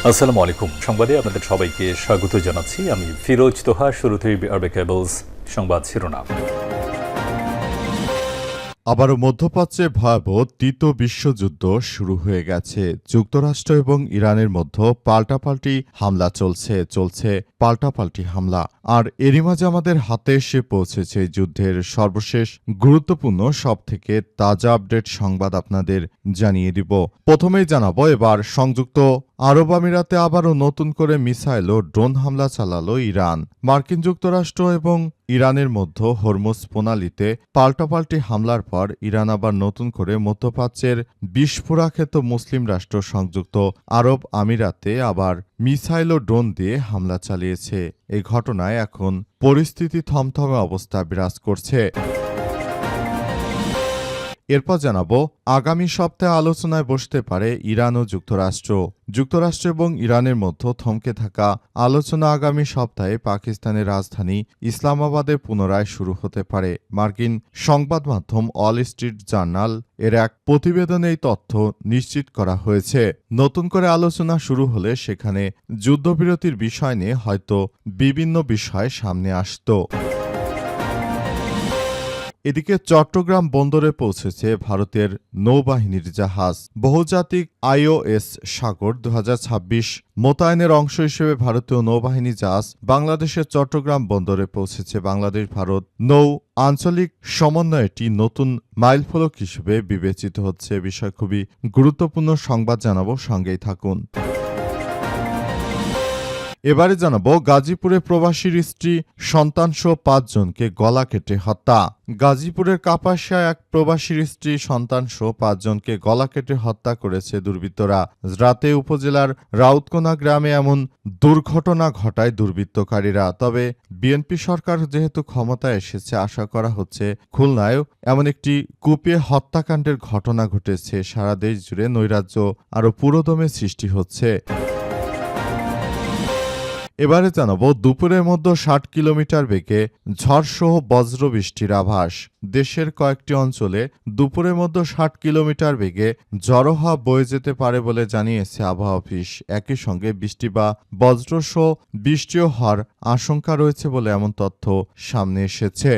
আসসালামু আলাইকুম। সংবাদে আপনাদের সবাইকে স্বাগত জানাচ্ছি। আমি ফিরোজ তোহা। শুরুতেই আরবে কেবলস সংবাদ শিরোনাম। আবারও মধ্যপ্রাচ্যে ভয়াবহ তৃতীয় বিশ্বযুদ্ধ শুরু হয়ে গেছে। যুক্তরাষ্ট্র এবং ইরানের মধ্যে পাল্টাপাল্টি হামলা চলছে পাল্টাপাল্টি হামলা। আর এরই মাঝে আমাদের হাতে এসে পৌঁছেছে যুদ্ধের সর্বশেষ গুরুত্বপূর্ণ সবথেকে তাজা আপডেট সংবাদ আপনাদের জানিয়ে দিব। প্রথমেই জানাবো, এবার সংযুক্ত আরব আমিরাতে আবারও নতুন করে মিসাইল ও ড্রোন হামলা চালালো ইরান। মার্কিন যুক্তরাষ্ট্র এবং ইরানের মধ্যে হরমুজ প্রণালীতে পাল্টাপাল্টি হামলার পর ইরান আবার নতুন করে মধ্যপ্রাচ্যের বিস্ফোরাখ্যাত মুসলিম রাষ্ট্র সংযুক্ত আরব আমিরাতে আবার মিসাইল ও ড্রোন দিয়ে হামলা চালিয়েছে। এই ঘটনায় এখন পরিস্থিতি থমথমে অবস্থা বিরাজ করছে। এরপর জানাবো, আগামী সপ্তাহে আলোচনায় বসতে পারে ইরান ও যুক্তরাষ্ট্র এবং ইরানের মধ্যে থমকে থাকা আলোচনা আগামী সপ্তাহে পাকিস্তানের রাজধানী ইসলামাবাদে পুনরায় শুরু হতে পারে। মার্কিন সংবাদ মাধ্যম অল স্ট্রিট জার্নাল এর এক প্রতিবেদনে এই তথ্য নিশ্চিত করা হয়েছে। নতুন করে আলোচনা শুরু হলে সেখানে যুদ্ধবিরতির বিষয় নিয়ে হয়তো বিভিন্ন বিষয় সামনে আসত। এদিকে চট্টগ্রাম বন্দরে পৌঁছেছে ভারতের নৌবাহিনীর জাহাজ। বহুজাতিক আইওএস সাগর 2026 মোতায়েনের অংশ হিসেবে ভারতীয় নৌবাহিনী জাহাজ বাংলাদেশের চট্টগ্রাম বন্দরে পৌঁছেছে। বাংলাদেশ ভারত নৌ আঞ্চলিক সমন্বয়টি নতুন মাইলফলক হিসেবে বিবেচিত হচ্ছে। বিষয় খুবই গুরুত্বপূর্ণ সংবাদ জানাবো, সঙ্গেই থাকুন। এবারে জানাবো, গাজীপুরে প্রবাসীর স্ত্রী সন্তানসহ ৫ জনকে গলা কেটে হত্যা। গাজীপুরের কাপাসিয়ায় এক প্রবাসীর স্ত্রী সন্তানসহ ৫ জনকে গলা কেটে হত্যা করেছে দুর্বৃত্তরা। রাতে উপজেলার রাউতকোনা গ্রামে এমন দুর্ঘটনা ঘটায় দুর্বৃত্তকারীরা। তবে বিএনপি সরকার যেহেতু ক্ষমতায় এসেছে, আশা করা হচ্ছে খুলনায়ও এমন একটি কুপিয়ে হত্যাকাণ্ডের ঘটনা ঘটেছে। সারা দেশ জুড়ে নৈরাজ্য আরও পুরোদমে সৃষ্টি হচ্ছে। এবারে জানাবো, দুপুরের মধ্যে ৬০ কিলোমিটার বেগে ঝড়সহ বজ্রবৃষ্টির আভাস। দেশের কয়েকটি অঞ্চলে দুপুরের মধ্যে ৬০ কিলোমিটার বেগে ঝড়ো হাওয়া বয়ে যেতে পারে বলে জানিয়েছে আবহাওয়া অফিস। একই সঙ্গে বৃষ্টি বা বজ্রসহ বৃষ্টিও হওয়ার আশঙ্কা রয়েছে বলে এমন তথ্য সামনে এসেছে।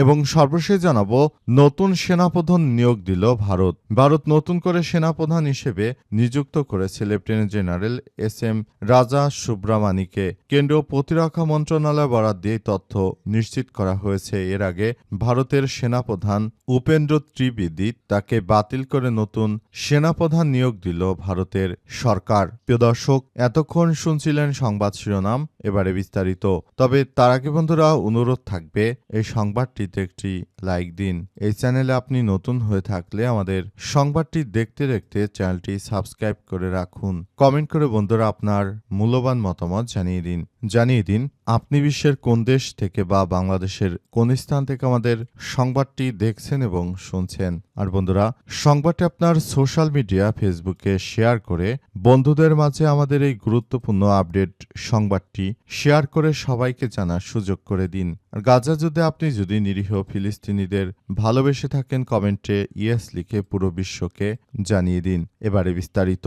এবং সর্বশেষ জানাবো, নতুন সেনাপ্রধান নিয়োগ দিল ভারত নতুন করে সেনাপ্রধান হিসেবে নিযুক্ত করেছে লেফটেন্যান্ট জেনারেল এস.এম. রাজা সুব্রামানিকে। কেন্দ্রীয় প্রতিরক্ষা মন্ত্রণালয় বরাদ দিয়ে তথ্য নিশ্চিত করা হয়েছে। এর আগে ভারতের সেনাপ্রধান উপেন্দ্র ত্রিবেদী তাকে বাতিল করে নতুন সেনাপ্রধান নিয়োগ দিল ভারতের সরকার। প্রিয় দর্শক, এতক্ষণ শুনছিলেন সংবাদ শিরোনাম, এবারে বিস্তারিত। তবে তার আগে বন্ধুরা, অনুরোধ থাকবে এই সংবাদটি একটি লাইক দিন। এই চ্যানেলে আপনি নতুন হয়ে থাকলে আমাদের সংবাদটি দেখতে দেখতে চ্যানেলটি সাবস্ক্রাইব করে রাখুন। কমেন্ট করে বন্ধুরা আপনার মূল্যবান মতামত জানিয়ে দিন আপনি বিশ্বের কোন দেশ থেকে বা বাংলাদেশের কোন স্থান থেকে আমাদের সংবাদটি দেখছেন এবং শুনছেন। আর বন্ধুরা, সংবাদটি আপনার সোশ্যাল মিডিয়া ফেসবুকে শেয়ার করে বন্ধুদের মাঝে আমাদের এই গুরুত্বপূর্ণ আপডেট সংবাদটি শেয়ার করে সবাইকে জানার সুযোগ করে দিন। আর গাজা যুদ্ধে আপনি যদি নিরীহ ফিলিস্তিনিদের ভালোবেসে থাকেন, কমেন্টে ইয়েস লিখে পুরো বিশ্বকে জানিয়ে দিন। এবারে বিস্তারিত।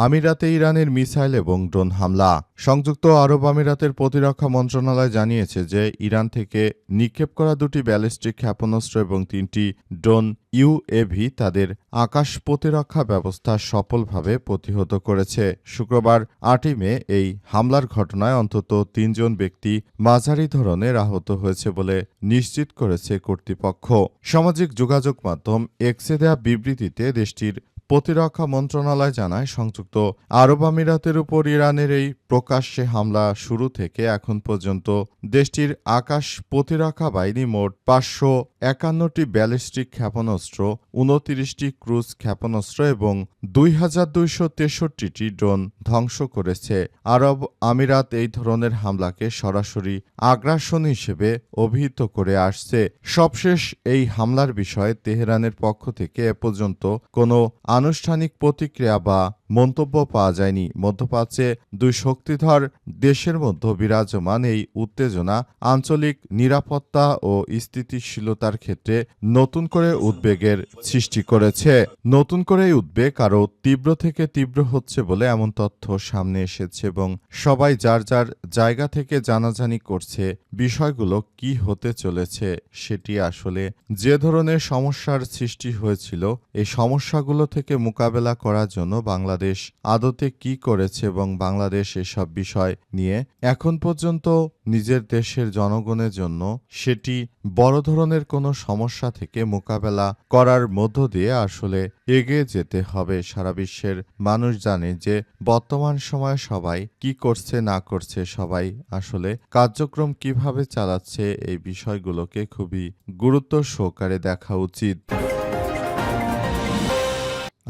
আমিরাতে ইরানের মিসাইল এবং ড্রোন হামলা। সংযুক্ত আরব আমিরাতের প্রতিরক্ষা মন্ত্রণালয় জানিয়েছে যে ইরান থেকে নিক্ষেপ করা 2টি ব্যালিস্টিক ক্ষেপণাস্ত্র এবং 3টি ড্রোন ইউএভি তাদের আকাশ প্রতিরক্ষা ব্যবস্থা সফলভাবে প্রতিহত করেছে। শুক্রবার 8 মে এই হামলার ঘটনায় অন্তত 3 জন ব্যক্তি মাঝারি ধরনের আহত হয়েছে বলে নিশ্চিত করেছে কর্তৃপক্ষ। সামাজিক যোগাযোগ মাধ্যম এক্সে দেয়া বিবৃতিতে দেশটির প্রতিরক্ষা মন্ত্রণালয় জানায়, সংযুক্ত আরব আমিরাতের উপর ইরানের এই প্রকাশ্যে হামলা শুরু থেকে এখন পর্যন্ত দেশটির আকাশ প্রতিরক্ষা বাহিনী মোট 551টি ব্যালিস্টিক ক্ষেপণাস্ত্র, 29টি ক্রুজ ক্ষেপণাস্ত্র এবং 2263টি ড্রোন ধ্বংস করেছে। আরব আমিরাত এই ধরনের হামলাকে সরাসরি আগ্রাসন হিসেবে অভিহিত করে আসছে। সবশেষ এই হামলার বিষয়ে তেহরানের পক্ষ থেকে এ পর্যন্ত কোনো আনুষ্ঠানিক প্রতিক্রিয়া বা মন্তব্য পাওয়া যায়নি। মধ্যপ্রাচ্যে দুই শক্তিধর দেশের মধ্যে বিরাজমান এই উত্তেজনা আঞ্চলিক নিরাপত্তা ও স্থিতিশীলতার ক্ষেত্রে নতুন করে উদ্বেগের সৃষ্টি করেছে। নতুন করে এই উদ্বেগ আরও তীব্র থেকে তীব্র হচ্ছে বলে এমন তথ্য সামনে এসেছে এবং সবাই যার যার জায়গা থেকে জানাজানি করছে বিষয়গুলো কি হতে চলেছে। সেটি আসলে যে ধরনের সমস্যার সৃষ্টি হয়েছিল এই সমস্যাগুলো থেকে মোকাবেলা করার জন্য বাংলাদেশ আদতে কি করেছে এবং বাংলাদেশ এসব বিষয় নিয়ে এখন পর্যন্ত নিজের দেশের জনগণের জন্য সেটি বড় ধরনের কোনো সমস্যা থেকে মোকাবেলা করার মধ্য দিয়ে আসলে এগিয়ে যেতে হবে। সারা বিশ্বের মানুষ জানে যে বর্তমান সময়ে সবাই কি করছে না করছে, সবাই আসলে কার্যক্রম কিভাবে চালাচ্ছে এই বিষয়গুলোকে খুবই গুরুত্ব সহকারে দেখা উচিত।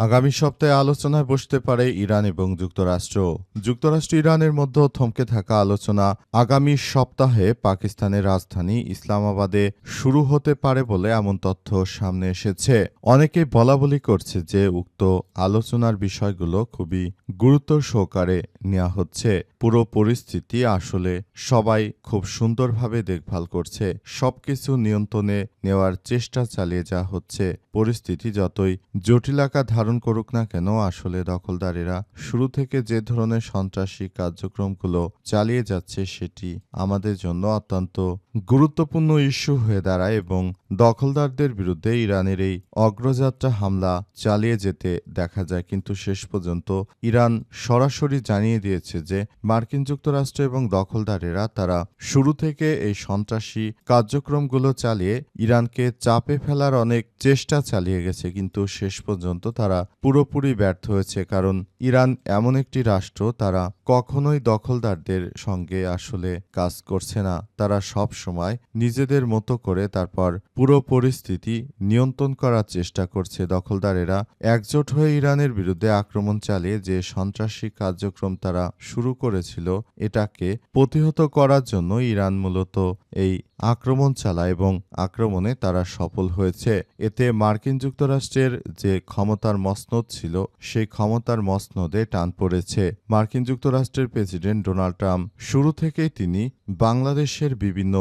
আগামী সপ্তাহে আলোচনায় বসতে পারে ইরান এবং যুক্তরাষ্ট্র। যুক্তরাষ্ট্র ইরানের মধ্যে থমকে থাকা আলোচনা আগামী সপ্তাহে পাকিস্তানের রাজধানী ইসলামাবাদে শুরু হতে পারে বলে এমন তথ্য সামনে এসেছে। অনেকেই বলাবলি করছে যে উক্ত আলোচনার বিষয়গুলো খুবই গুরুত্ব সহকারে নেওয়া হচ্ছে। পুরো পরিস্থিতি আসলে সবাই খুব সুন্দরভাবে দেখভাল করছে, সবকিছু নিয়ন্ত্রণে নেওয়ার চেষ্টা চালিয়ে যাওয়া হচ্ছে। পরিস্থিতি যতই জটিল আকার ধারণ করুক না কেন, আসলে দখলদারেরা শুরু থেকে যে ধরনের সন্ত্রাসী কার্যক্রমগুলো চালিয়ে যাচ্ছে সেটি আমাদের জন্য অত্যন্ত গুরুত্বপূর্ণ ইস্যু হয়ে দাঁড়ায় এবং দখলদারদের বিরুদ্ধে ইরানের এই অগ্রযাত্রা হামলা চালিয়ে যেতে দেখা যায়। কিন্তু শেষ পর্যন্ত ইরান সরাসরি জানিয়ে দিয়েছে যে মার্কিন যুক্তরাষ্ট্র এবং দখলদারেরা তারা শুরু থেকে এই সন্ত্রাসী কার্যক্রমগুলো চালিয়ে ইরানকে চাপে ফেলার অনেক চেষ্টা চালিয়ে গেছে, কিন্তু শেষ পর্যন্ত তারা পুরোপুরি ব্যর্থ হয়েছে। কারণ ইরান এমন একটি রাষ্ট্র, তারা কখনোই দখলদারদের সঙ্গে আসলে কাজ করছে না। তারা সব সময় নিজেদের মতো করে তারপর পুরো পরিস্থিতি নিয়ন্ত্রণ করার চেষ্টা করছে। দখলদারেরা একজোট হয়ে ইরানের বিরুদ্ধে আক্রমণ চালিয়ে যে সন্ত্রাসী কার্যক্রম তারা শুরু করেছিল এটাকে প্রতিহত করার জন্য ইরান মূলত এই আক্রমণ চালায় এবং আক্রমণে তারা সফল হয়েছে। এতে মার্কিন যুক্তরাষ্ট্রের যে ক্ষমতার মসনদ ছিল সেই ক্ষমতার মসনদে টান পড়েছে। মার্কিন যুক্তরাষ্ট্রের প্রেসিডেন্ট ডোনাল্ড ট্রাম্প শুরু থেকেই তিনি বাংলাদেশের বিভিন্ন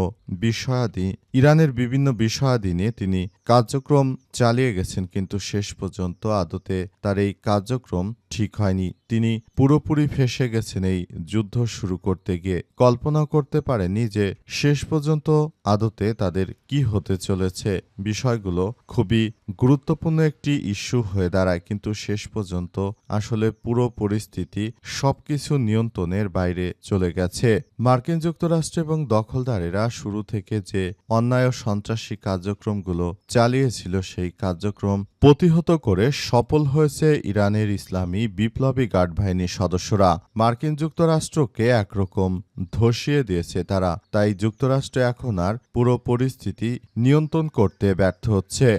বিষয়াদি, ইরানের বিভিন্ন বিষয়াদি নিয়ে তিনি কার্যক্রম চালিয়ে গেছেন, কিন্তু শেষ পর্যন্ত আদতে তার এই কার্যক্রম ঠিক হয়নি। তিনি পুরোপুরি ফেঁসে গেছেন এই যুদ্ধ শুরু করতে গিয়ে। কল্পনা করতে পারেননি যে শেষ পর্যন্ত আদতে তাদের কি হতে চলেছে। বিষয়গুলো খুবই গুরুত্বপূর্ণ একটি ইস্যু হয়ে দাঁড়ায়, কিন্তু শেষ পর্যন্ত আসলে পুরো পরিস্থিতি সবকিছু নিয়ন্ত্রণের বাইরে চলে গেছে। মার্কিন যুক্তরাষ্ট্র এবং দখলদারেরা শুরু থেকে যে অন্যায় ও সন্ত্রাসী কার্যক্রমগুলো চালিয়েছিল সেই কার্যক্রম প্রতিহত করে সফল হয়েছে ইরানের ইসলামী বিপ্লবী গার্ড বাহিনীর সদস্যরা। মার্কিন যুক্তরাষ্ট্রকে একরকম ধসিয়ে দিয়েছে তারা, তাই যুক্তরাষ্ট্র এখন আর পুরো পরিস্থিতি নিয়ন্ত্রণ করতে ব্যর্থ হচ্ছে।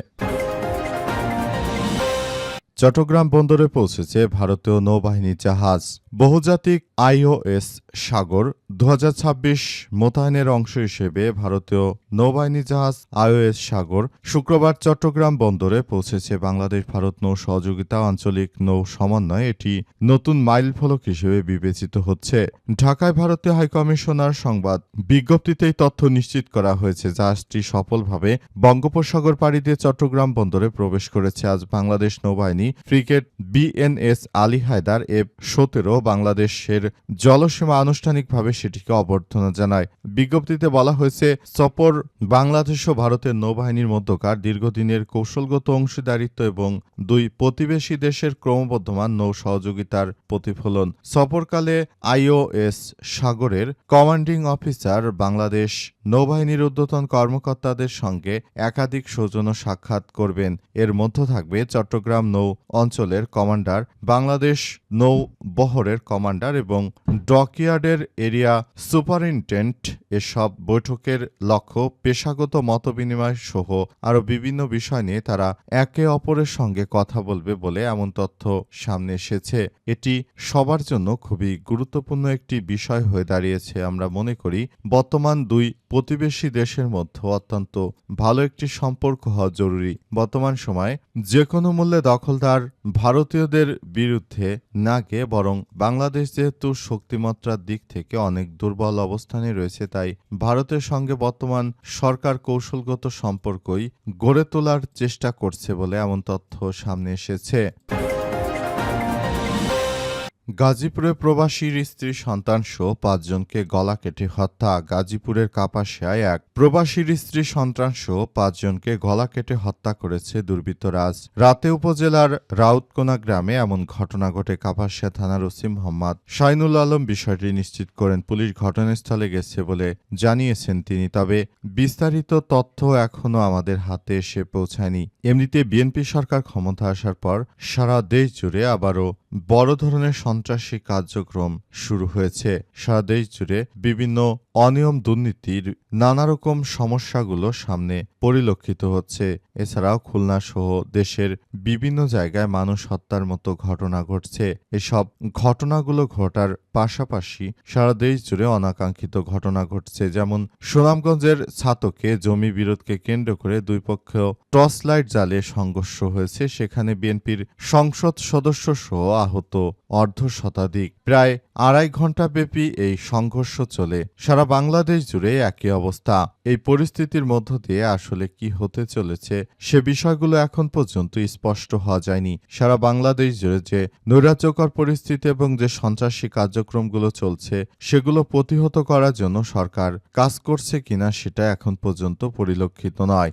চট্টগ্রাম বন্দরে পৌঁছেছে ভারতীয় নৌবাহিনীর জাহাজ। বহুজাতিক আইওএস সাগর 2026 মোতায়েনের অংশ হিসেবে ভারতীয় নৌবাহিনী জাহাজ আইওএস সাগর শুক্রবার চট্টগ্রাম বন্দরে পৌঁছেছে। বাংলাদেশ ভারত নৌ সহযোগিতা আঞ্চলিক নৌ সমন্বয় এটি নতুন মাইলফলক হিসেবে বিবেচিত হচ্ছে। ঢাকায় ভারতীয় হাইকমিশনার সংবাদ বিজ্ঞপ্তিতেই তথ্য নিশ্চিত করা হয়েছে। জাহাজটি সফলভাবে বঙ্গোপসাগর পাড়ি দিয়ে চট্টগ্রাম বন্দরে প্রবেশ করেছে। আজ বাংলাদেশ নৌবাহিনী frigate BNS Ali Haider F-17 বাংলাদেশের জলসীমা আনুষ্ঠানিকভাবে সেটিকে অভ্যর্থনা জানায়। বিজ্ঞপ্তিতে বলা হয়েছে, সফর বাংলাদেশ ও ভারতের নৌবাহিনীর মধ্যকার দীর্ঘদিনের কৌশলগত অংশীদারিত্ব এবং দুই প্রতিবেশী দেশের ক্রমবর্ধমান নৌ সহযোগিতার প্রতিফলন। সফরকালে আইওএস সাগরের কমান্ডিং অফিসার বাংলাদেশ নৌবাহিনীর ঊর্ধ্বতন কর্মকর্তাদের সঙ্গে একাধিক সৌজন্য সাক্ষাৎ করবেন। এর মধ্যে থাকবে চট্টগ্রাম নৌ অঞ্চলের কমান্ডার, বাংলাদেশ নৌ বহরের কমান্ডার এবং ডকইয়ার্ডের এরিয়া সুপারিনটেন্ডেন্ট। এসব বৈঠকের লক্ষ্য পেশাগত মতবিনিময় সহ আরও বিভিন্ন বিষয় নিয়ে তারা একে অপরের সঙ্গে কথা বলবে বলে এমন তথ্য সামনে এসেছে। এটি সবার জন্য খুবই গুরুত্বপূর্ণ একটি বিষয় হয়ে দাঁড়িয়েছে। আমরা মনে করি বর্তমান দুই প্রতিবেশী দেশের মধ্যে অত্যন্ত ভালো একটি সম্পর্ক হওয়া জরুরি। বর্তমান সময়ে যে কোনো মূল্যে দখলদার ভারতীয়দের বিরুদ্ধে না গিয়ে বরং বাংলাদেশ যেহেতু শক্তিমাত্রার দিক থেকে অনেক দুর্বল অবস্থানে রয়েছে, তাই ভারতের সঙ্গে বর্তমান সরকার কৌশলগত সম্পর্কই গড়ে তোলার চেষ্টা করছে বলে এমন তথ্য সামনে এসেছে। গাজীপুরে প্রবাসীর স্ত্রী সন্তানসহ ৫ জনকে গলা কেটে হত্যা। গাজীপুরের কাপাসিয়ায় এক প্রবাসীর স্ত্রী সন্তানসহ ৫ জনকে গলা কেটে হত্যা করেছে দুর্বৃত্তরা। আজ রাতে উপজেলার রাউতকোনা গ্রামে এমন ঘটনা ঘটে। কাপাসিয়া থানার ওসি মোহাম্মদ শাইনুল আলম বিষয়টি নিশ্চিত করেন। পুলিশ ঘটনাস্থলে গেছে বলে জানিয়েছেন তিনি। তবে বিস্তারিত তথ্য এখনও আমাদের হাতে এসে পৌঁছায়নি। এমনিতে বিএনপি সরকার ক্ষমতা আসার পর সারা দেশ জুড়ে আবারও বড় ধরনের সন্ত্রাসী কার্যক্রম শুরু হয়েছে। সারা দেশ জুড়ে বিভিন্ন অনিয়ম, দুর্নীতির নানা রকম সমস্যাগুলো সামনে পরিলক্ষিত হচ্ছে। এছাড়াও খুলনা সহ দেশের বিভিন্ন জায়গায় মানুষ হত্যার মতো ঘটনা ঘটছে। এসব ঘটনাগুলো ঘটার পাশাপাশি সারা দেশ জুড়ে অনাকাঙ্ক্ষিত ঘটনা ঘটছে। যেমন সুনামগঞ্জের ছাতকে জমি বিরোধকে কেন্দ্র করে দুই পক্ষ টর্চ লাইট জ্বালিয়ে সংঘর্ষ হয়েছে। সেখানে বিএনপির সংসদ সদস্য সহ আহত অর্ধ শতাধিক। প্রায় ২.৫ ঘণ্টা ব্যাপী এই সংঘর্ষ চলে। সারা বাংলাদেশ জুড়ে একই অবস্থা। এই পরিস্থিতির মধ্য দিয়ে আসলে কি হতে চলেছে সে বিষয়গুলো এখন পর্যন্ত স্পষ্ট হওয়া যায়নি। সারা বাংলাদেশ জুড়ে যে নৈরাজ্যকর পরিস্থিতি এবং যে সন্ত্রাসী কার্যক্রমগুলো চলছে সেগুলো প্রতিহত করার জন্য সরকার কাজ করছে কিনা সেটা এখন পর্যন্ত পরিলক্ষিত নয়।